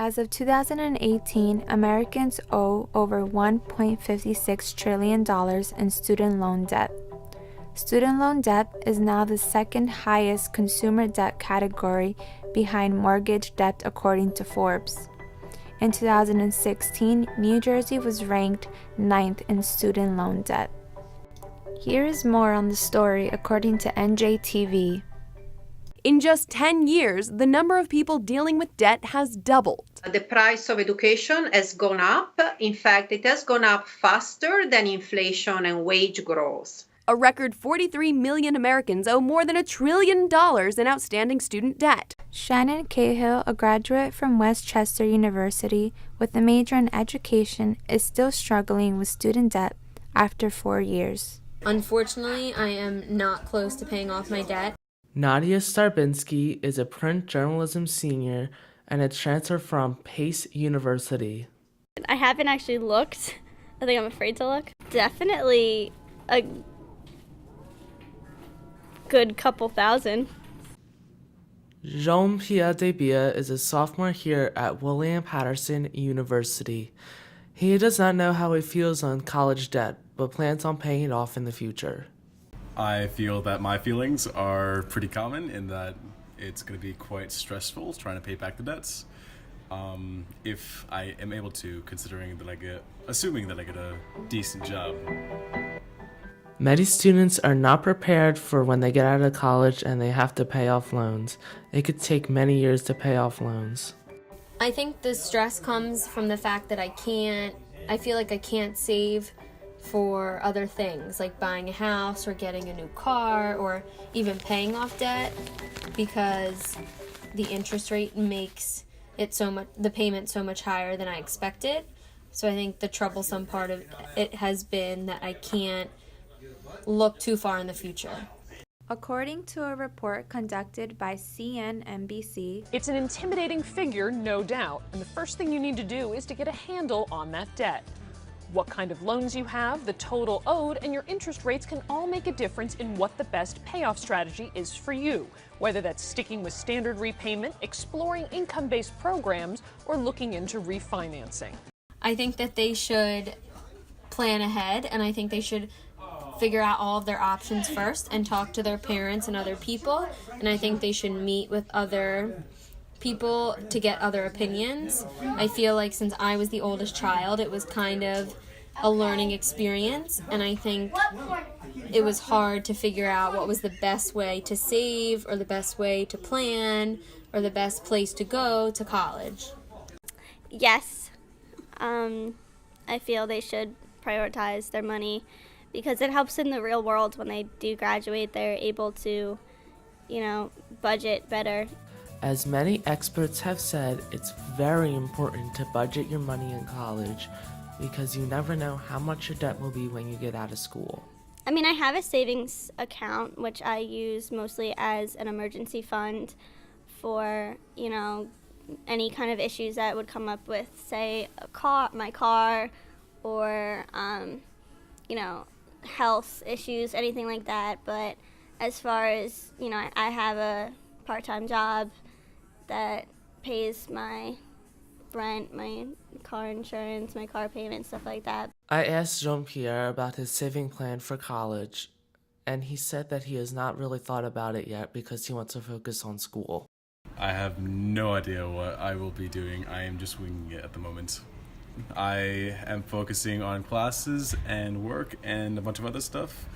As of 2018, Americans owe over $1.56 trillion in student loan debt. Student loan debt is now the second highest consumer debt category behind mortgage debt according to Forbes. In 2016, New Jersey was ranked 9th in student loan debt. Here is more on the story according to NJTV. In just 10 years, the number of people dealing with debt has doubled. The price of education has gone up. In fact, it has gone up faster than inflation and wage growth. A record 43 million Americans owe more than $1 trillion in outstanding student debt. Shannon Cahill, a graduate from Westchester University with a major in education, is still struggling with student debt after 4 years. Unfortunately, I am not close to paying off my debt. Nadia Starbinsky is a print journalism senior and a transfer from Pace University. I haven't actually looked. I think I'm afraid to look. Definitely a good couple thousand. Jean-Pierre Debia is a sophomore here at William Patterson University. He does not know how he feels on college debt, but plans on paying it off in the future. I feel that my feelings are pretty common in that it's going to be quite stressful trying to pay back the debts. If I am able to, assuming that I get a decent job. Many students are not prepared for when they get out of college and they have to pay off loans. It could take many years to pay off loans. I think the stress comes from the fact that I feel like I can't save for other things, like buying a house or getting a new car or even paying off debt, because the interest rate makes the payment so much higher than I expected. So I think the troublesome part of it has been that I can't look too far in the future. According to a report conducted by CNNBC, it's an intimidating figure, no doubt, and the first thing you need to do is to get a handle on that debt. What kind of loans you have, the total owed, and your interest rates can all make a difference in what the best payoff strategy is for you, whether that's sticking with standard repayment, exploring income-based programs, or looking into refinancing. I think that they should plan ahead, and I think they should figure out all of their options first and talk to their parents and other people, and I think they should meet with other people to get other opinions. I feel like since I was the oldest child, it was kind of a learning experience, and I think it was hard to figure out what was the best way to save or the best way to plan or the best place to go to college. Yes, I feel they should prioritize their money because it helps in the real world. When they do graduate, they're able to, budget better. As many experts have said, it's very important to budget your money in college because you never know how much your debt will be when you get out of school. I mean, I have a savings account, which I use mostly as an emergency fund for, any kind of issues that would come up with, say, my car, or, health issues, anything like that. But as far as, I have a part-time job that pays my rent, my car insurance, my car payment, stuff like that. I asked Jean-Pierre about his saving plan for college, and he said that he has not really thought about it yet because he wants to focus on school. I have no idea what I will be doing. I am just winging it at the moment. I am focusing on classes and work and a bunch of other stuff,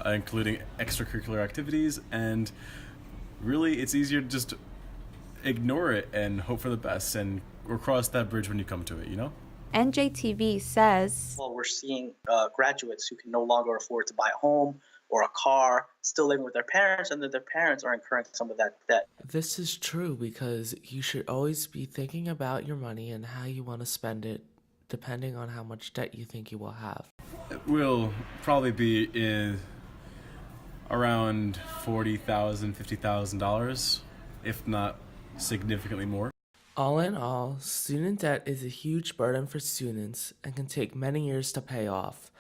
including extracurricular activities, and really it's easier to just ignore it and hope for the best and or cross that bridge when you come to it, NJTV says, Well, we're seeing graduates who can no longer afford to buy a home or a car, still living with their parents, and then their parents are incurring some of that debt. This is true because you should always be thinking about your money and how you want to spend it, depending on how much debt you think you will have. It will probably be in around $40,000, $50,000, if not significantly more. All in all, student debt is a huge burden for students and can take many years to pay off.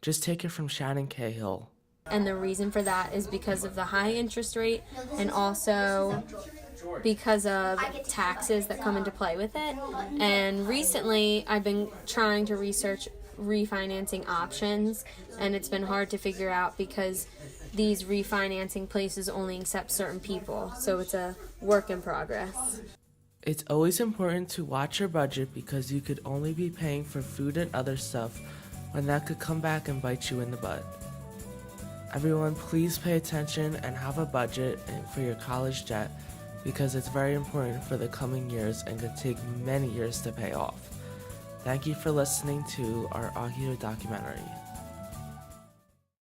Just take it from Shannon Cahill. And the reason for that is because of the high interest rate and also because of taxes that come into play with it. And recently, I've been trying to research refinancing options, and it's been hard to figure out because these refinancing places only accept certain people, so it's a work in progress. It's always important to watch your budget because you could only be paying for food and other stuff when that could come back and bite you in the butt. Everyone, please pay attention and have a budget for your college debt because it's very important for the coming years and could take many years to pay off. Thank you for listening to our Agito documentary.